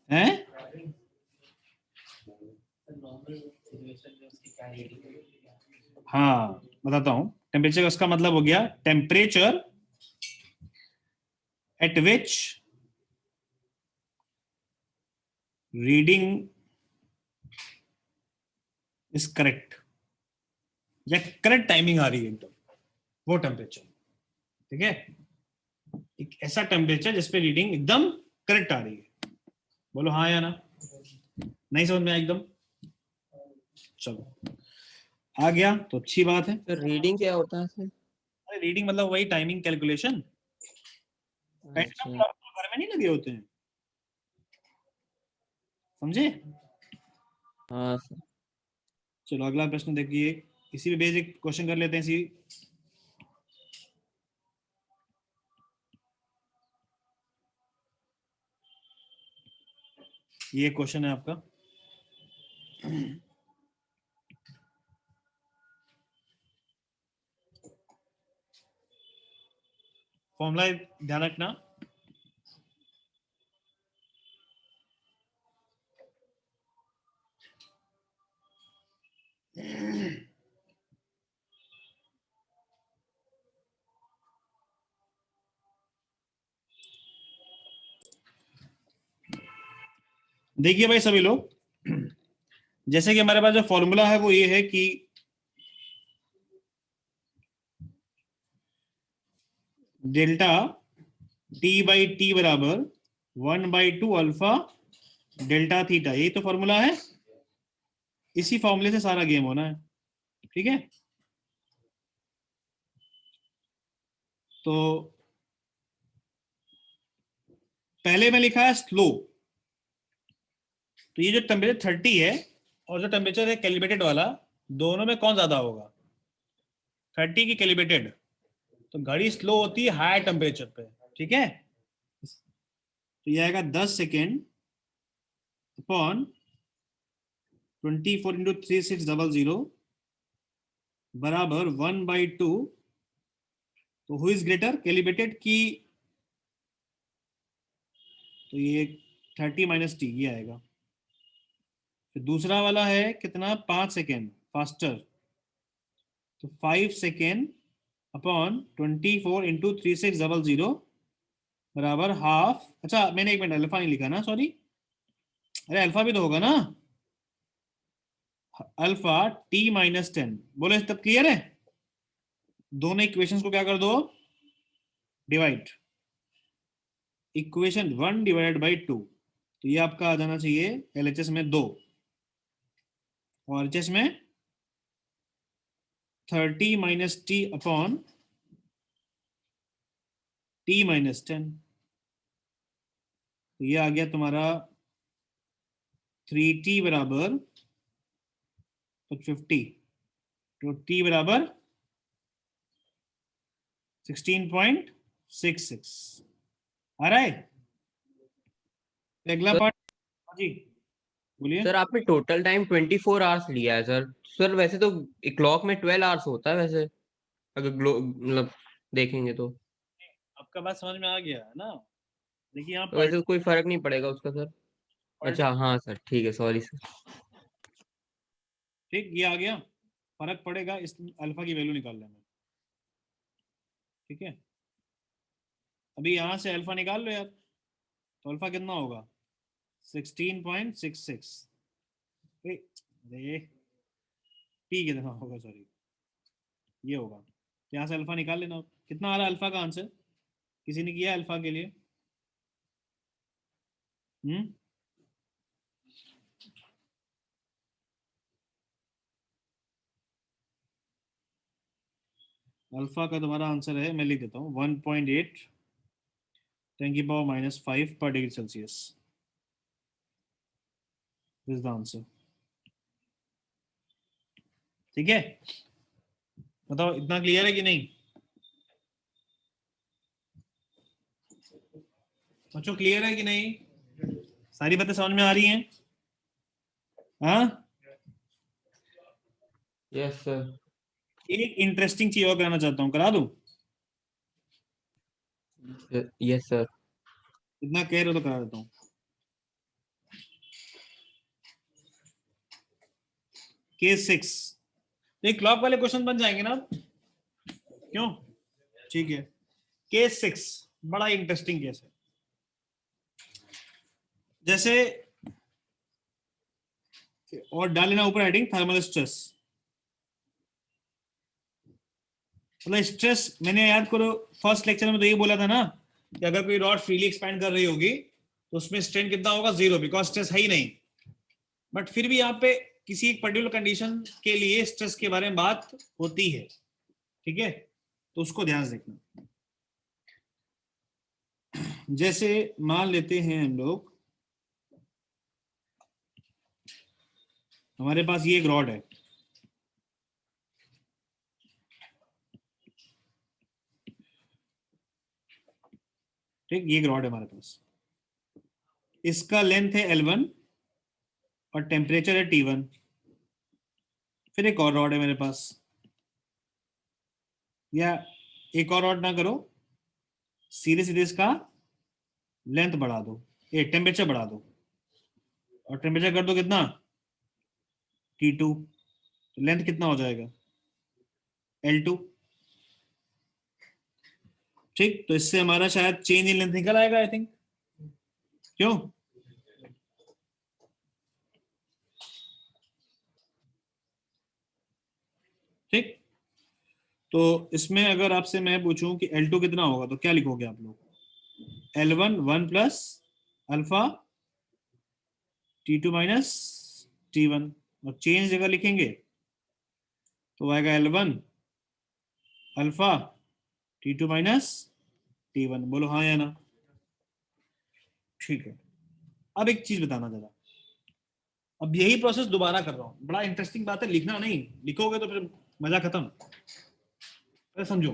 हैं? हाँ बताता हूं, टेम्परेचर का उसका मतलब हो गया temperature at which reading is correct, या करेक्ट टाइमिंग आ रही है एकदम, वो टेम्परेचर, ठीक है। एक ऐसा टेम्परेचर जिसपे रीडिंग एकदम करेक्ट आ रही है, बोलो हाँ या ना। नहीं समझ में आया एकदम, चलो आ गया तो अच्छी बात है। सर रीडिंग क्या होता है सर? अरे रीडिंग मतलब वही टाइमिंग कैलकुलेशन, अच्छा। घर में नहीं लगे होते हैं, समझे। हाँ सर। चलो अगला प्रश्न देखिए, इसी पे बेसिक क्वेश्चन कर लेते हैं इसी। ये क्वेश्चन है आपका, फॉर्मूला ध्यान रखना। देखिए भाई सभी लोग, जैसे कि हमारे पास जो फॉर्मूला है वो ये है कि डेल्टा टी बाई टी बराबर 1/2 अल्फा डेल्टा थीटा, यही तो फॉर्मूला है। इसी फॉर्मूले से सारा गेम होना है, ठीक है। तो पहले में लिखा है स्लो, तो ये जो टेम्परेचर 30 है और जो टेम्परेचर है कैलिब्रेटेड वाला, दोनों में कौन ज्यादा होगा? 30 की कैलिब्रेटेड, तो घड़ी स्लो होती है हाई टेम्परेचर पे, ठीक है। तो ये आएगा 10 सेकेंड अपॉन 24 इंटू 3600 बराबर 1/2। तो हु इज ग्रेटर, कैलिब्रेटेड की, तो ये 30 माइनस टी ये आएगा। फिर दूसरा वाला है कितना, 5 सेकेंड फास्टर, तो 5 सेकेंड अपॉन 24 इंटू 3600 बराबर हाफ। अच्छा मैंने एक मिनट अल्फा नहीं लिखा ना, सॉरी, अरे अल्फा भी तो होगा ना, अल्फा t-10। बोले तब क्लियर है। दोनों इक्वेशंस को क्या कर दो, डिवाइड, इक्वेशन 1 डिवाइडेड बाई 2, तो ये आपका आ जाना चाहिए एलएचएस में 2 और एचएस में 30 माइनस टी अपॉन t-10। तो ये आ गया तुम्हारा 3t बराबर 50, तो t बराबर 16.66 आ रहा है। अगला सर पार्ट, जी बोलिए। सर आपने टोटल टाइम 24 आवर्स लिया है सर। सर वैसे तो क्लॉक में 12 आवर्स होता है वैसे, अगर मतलब देखेंगे तो। आपका बात समझ में आ गया है ना। देखिए यहाँ तो पॉइंट, वैसे तो कोई फर्क नहीं पड़ेगा उसका सर। अच्छा हाँ सर, ठीक है, सॉरी सर। ठीक ये आ गया, फर्क पड़ेगा इस अल्फा की वैल्यू निकालने में, ठीक है। अभी यहां से अल्फा निकाल लो यार, तो अल्फा कितना होगा, 16.66। अरे टी कितना होगा, सॉरी ये होगा, तो यहाँ से अल्फा निकाल लेना। कितना आ रहा है अल्फा का आंसर, किसी ने किया अल्फा के लिए? हम्म, अल्फा का तुम्हारा आंसर है, मैं लिख देता हूँ, 1.8 10 की पावर -5 पर degree Celsius, this the answer, ठीक है। बताओ इतना क्लियर है कि नहीं? बच्चों क्लियर है कि नहीं? सारी बातें समझ में आ रही हैं? हाँ, यस सर। एक इंटरेस्टिंग चीज और कराना चाहता हूँ, करा दूं? Yes sir. इतना कह रहे हो तो करा देता हूँ। केस 6, ये क्लॉक वाले क्वेश्चन बन जाएंगे ना? क्यों? ठीक है। केस 6 बड़ा इंटरेस्टिंग केस है। जैसे, और डाल लेना ऊपर हेडिंग थर्मल स्ट्रेस। मतलब स्ट्रेस, मैंने याद करो फर्स्ट लेक्चर में तो ये बोला था ना कि अगर कोई रॉड फ्रीली एक्सपैंड कर रही होगी तो उसमें स्ट्रेन कितना होगा? 0, बिकॉज स्ट्रेस है ही नहीं। बट फिर भी यहाँ पे किसी एक पर्टिकुलर कंडीशन के लिए स्ट्रेस के बारे में बात होती है, ठीक है? तो उसको ध्यान से देखना। जैसे मान लेते हैं हम लोग, हमारे पास ये एक रॉड है, ठीक? ये एक रॉड है हमारे पास, इसका लेंथ है L1 और टेम्परेचर है T1। फिर एक और रॉड है मेरे पास, या एक और रॉड ना करो, सीधे सीधे इसका लेंथ बढ़ा दो, एक टेम्परेचर बढ़ा दो, और टेम्परेचर कर दो कितना? T2। तो लेंथ कितना हो जाएगा? L2। ठीक, तो इससे हमारा शायद चेंज इन लेंथ निकल आएगा, आई थिंक। क्यों? ठीक, तो इसमें अगर आपसे मैं पूछूं कि L2 कितना होगा तो क्या लिखोगे आप लोग? L1 1 plus alpha T2 minus T1, और चेंज जगह लिखेंगे तो आएगा L1 alpha T2 minus T1। बोलो हाँ या ना? ठीक है। अब एक चीज बताना जरा, अब यही प्रोसेस दोबारा कर रहा हूं, बड़ा इंटरेस्टिंग बात है, लिखना नहीं, लिखोगे तो फिर मजा खत्म। अरे समझो,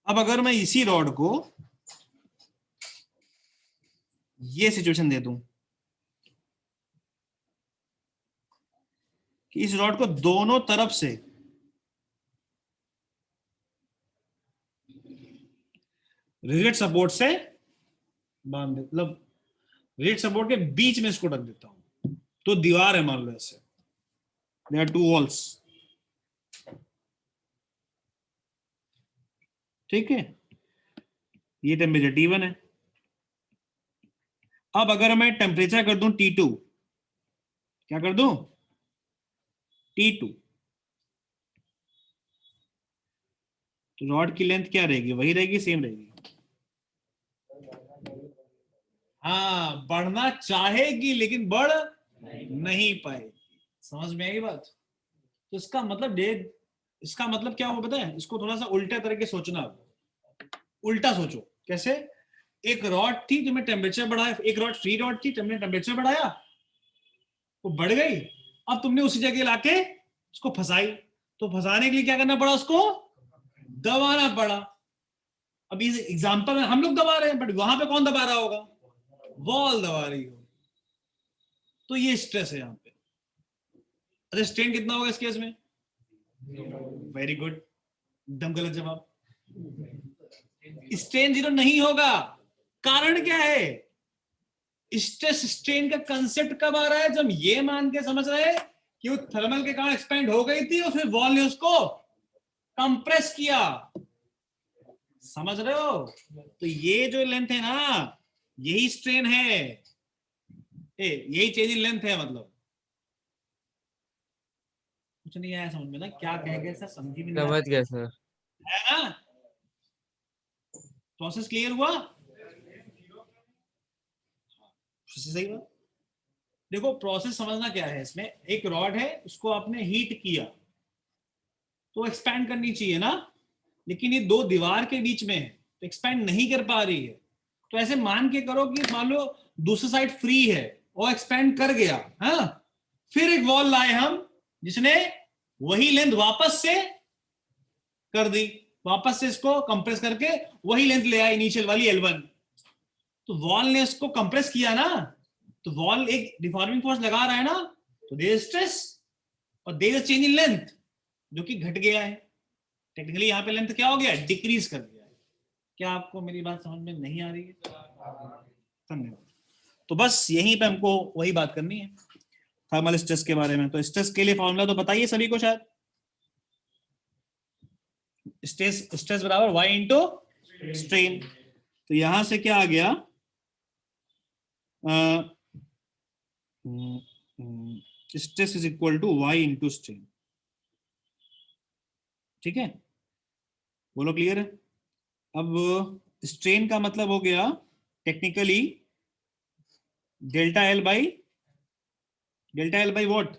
अब अगर मैं इसी रॉड को ये सिचुएशन दे दूं कि इस रॉड को दोनों तरफ से रिजिड सपोर्ट से बांध दे, मतलब रिजिड सपोर्ट के बीच में इसको रख देता हूं, तो दीवार है मान लो ऐसे, देयर आर 2 वॉल्स, ठीक है? ये टेम्परेचर T1 है। अब अगर मैं टेम्परेचर कर दूं T2, क्या कर दूं? T2, तो रॉड की लेंथ क्या रहेगी? वही रहेगी, सेम रहेगी? हाँ, बढ़ना चाहेगी लेकिन बढ़ नहीं पाएगी। समझ में आई बात? तो इसका मतलब इसका मतलब क्या हो पता है? इसको थोड़ा सा उल्टा तरीके सोचना। उल्टा सोचो, कैसे? एक रॉड थी जो मैं टेम्परेचर बढ़ाया, एक रॉड फ्री रॉड थी, तुमने टेम्परेचर बढ़ाया, वो बढ़ गई। अब तुमने उसी जगह लाके उसको फंसाई, तो फंसाने के लिए क्या करना पड़ा? उसको दबाना पड़ा। अब इस एग्जांपल में हम लोग दबा रहे हैं, बट वहां पे कौन दबा रहा होगा? वॉल दबा रही हो। तो ये स्ट्रेस है यहाँ पे। अच्छा, स्ट्रेन कितना होगा इस केस में? वेरी गुड, एकदम गलत जवाब। स्ट्रेन 0 नहीं होगा। कारण क्या है? स्ट्रेस स्ट्रेन का कंसेप्ट कब आ रहा है? जब ये मान के समझ रहे हैं कि वो थर्मल के कारण एक्सपेंड हो गई थी और फिर वॉल ने उसको कंप्रेस किया। समझ रहे हो? तो ये जो लेंथ है ना, यही स्ट्रेन है, यही चेंज इन लेंथ है। मतलब कुछ नहीं आया समझ में ना, क्या कह गए सर? समझी भी नहीं समझ गया सर। है ना? प्रोसेस क्लियर हुआ? सही बात। देखो प्रोसेस समझना क्या है इसमें, एक रॉड है, उसको आपने हीट किया तो एक्सपैंड करनी चाहिए ना, लेकिन ये दो दीवार के बीच में है तो एक्सपैंड नहीं कर पा रही है। तो ऐसे मान के करो कि मान लो दूसरी साइड फ्री है और एक्सपैंड कर गया, हाँ? फिर एक वॉल लाए हम जिसने वही लेंथ वापस से कर दी, वापस से इसको कंप्रेस करके वही लेंथ ले आया इनिशियल वाली L1। तो वॉल ने इसको कंप्रेस किया ना, तो वॉल एक डिफॉर्मिंग फोर्स लगा रहा है ना, तो देयर इज स्ट्रेस और there is change in length जो कि घट गया है। टेक्निकली यहाँ पे लेंथ क्या हो गया, डिक्रीज कर दिया है। क्या आपको मेरी बात समझ में नहीं आ रही है? धन्यवाद। तो बस यहीं पे हमको वही बात करनी है थर्मल स्ट्रेस के बारे में। तो स्ट्रेस के लिए फॉर्मूला तो बताइए सभी को शायद, स्ट्रेस स्ट्रेस बराबर y इंटू स्ट्रेन। तो यहां से क्या आ गया, stress is equal to y into strain. ठीक है, बोलो क्लियर है? अब स्ट्रेन का मतलब हो गया technically delta L by what?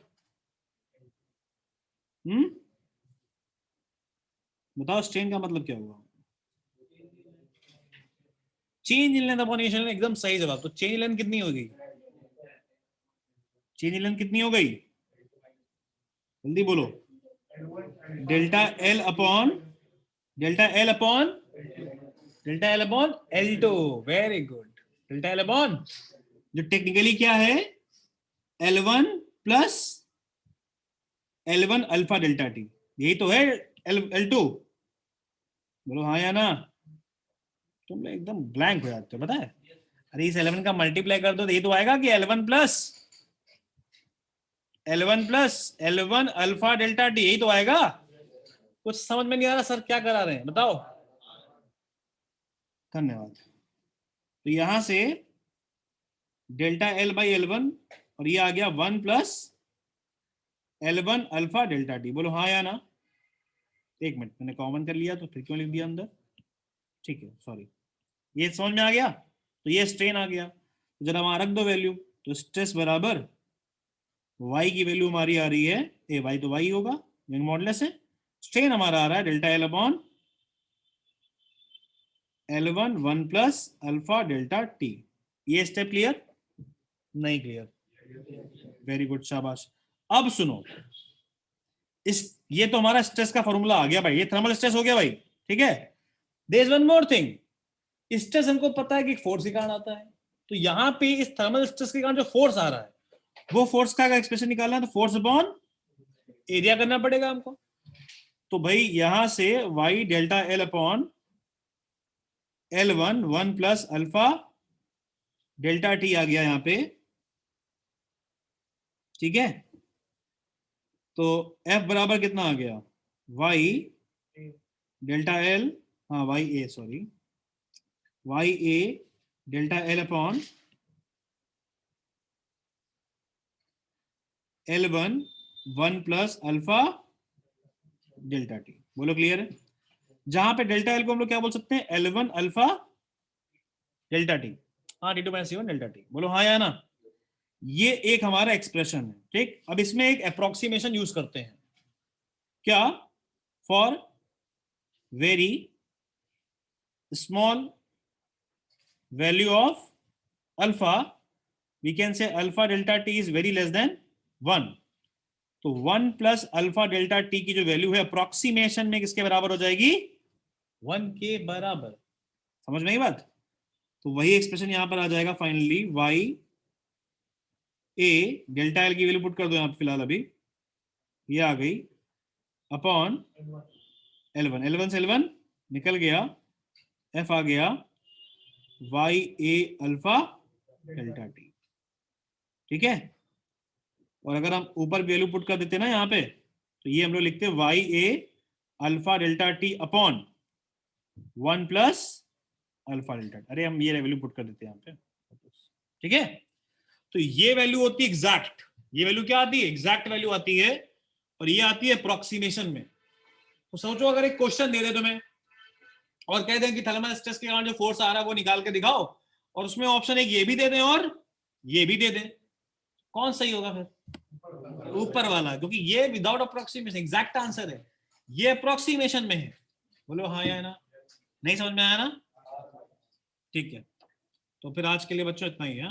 बताओ स्ट्रेन का मतलब क्या हुआ? Change in length upon initial length, एकदम सही जवाब। तो चेंज इन लेंथ कितनी होगी? चेंज इन लेंथ कितनी हो गई, जल्दी बोलो। Delta L upon L2। Very good, delta L upon जो टेक्निकली क्या है L1 plus L1 alpha delta T, यही तो है L2। बोलो हाँ या ना? तुम लोग एकदम ब्लैंक हो जाते हो, पता है। अरे इस L1 का मल्टीप्लाई कर दो तो यही तो आएगा कि L1 plus L1 alpha delta T, यही तो आएगा। कुछ समझ में नहीं आ रहा सर क्या करा रहे हैं, बताओ। धन्यवाद। तो यहां से डेल्टा एल बाई L1 और ये आ गया 1 plus L1 alpha delta T. बोलो हाँ या ना? एक मिनट, मैंने कॉमन कर लिया तो फिर क्यों लिख दिया अंदर? ठीक है, सॉरी। ये समझ में आ गया? तो ये स्ट्रेन आ गया, तो जरा वहां रख दो वैल्यू। तो स्ट्रेस बराबर y की वैल्यू हमारी आ रही है ए y, तो y होगा यंग मॉडुलस है। स्ट्रेन हमारा आ रहा है delta L upon L1 1 plus alpha delta T. ये स्टेप क्लियर? नहीं क्लियर? वेरी गुड, शाबाश। अब सुनो, इस ये तो हमारा स्ट्रेस का फॉर्मूला आ गया भाई, ये थर्मल स्ट्रेस हो गया भाई। ठीक है, there is one more thing. Stress हमको पता है कि फोर्स के कारण आता है, तो यहाँ पे इस थर्मल स्ट्रेस के कारण जो फोर्स आ रहा है, वो फोर्स का एक्सप्रेशन निकालना है तो फोर्स अपॉन एरिया करना पड़ेगा हमको। तो भाई यहां से y delta L upon L1 1 plus alpha delta T आ गया यहाँ पे। ठीक है, तो F बराबर कितना आ गया, y डेल्टा एल, हाँ y a, sorry y a delta L upon L1 1 plus alpha delta T. बोलो क्लियर है? जहां पे डेल्टा एल को हम लोग क्या बोल सकते हैं, L1 अल्फा डेल्टा टी, हाँ T2 minus C1 delta T. बोलो हाँ या ना? ये एक हमारा एक्सप्रेशन है। ठीक, अब इसमें एक अप्रोक्सीमेशन यूज करते हैं, क्या, for very small value of alpha we can say alpha delta T is very less than 1। तो 1 प्लस अल्फा डेल्टा टी की जो वैल्यू है अप्रोक्सीमेशन में किसके बराबर हो जाएगी, 1 के बराबर। समझ में आई बात? तो वही एक्सप्रेशन यहां पर आ जाएगा finally, y a delta L की वैल्यू पुट कर दो यहां पर फिलहाल अभी, ये आ गई अपॉन L1 से L1 निकल गया, F आ गया y a alpha delta T. ठीक है, और अगर हम ऊपर वैल्यू पुट कर देते ना यहाँ पे, तो ये हम लोग लिखते हैं y a alpha delta T upon 1 plus alpha delta. अरे हम ये वैल्यू पुट कर देते हैं यहाँ पे। ठीक है, तो ये वैल्यू होती है एग्जैक्ट, ये वैल्यू क्या आती है, एग्जैक्ट वैल्यू आती है, और ये आती है अप्रोक्सीमेशन में। तो सोचो अगर एक क्वेश्चन दे दे तुम्हें और कह दें कि थर्मल स्ट्रेस के कारण जो फोर्स आ रहा है वो निकाल के दिखाओ, और उसमें ऑप्शन एक ये भी दे दें और ये भी दे दें, कौन सही होगा फिर? ऊपर वाला, क्योंकि ये विदाउट अप्रोक्सीमेशन एग्जैक्ट आंसर है, ये अप्रोक्सीमेशन में है। बोलो हाँ या ना? नहीं समझ में आया ना? ठीक है, तो फिर आज के लिए बच्चों इतना ही है।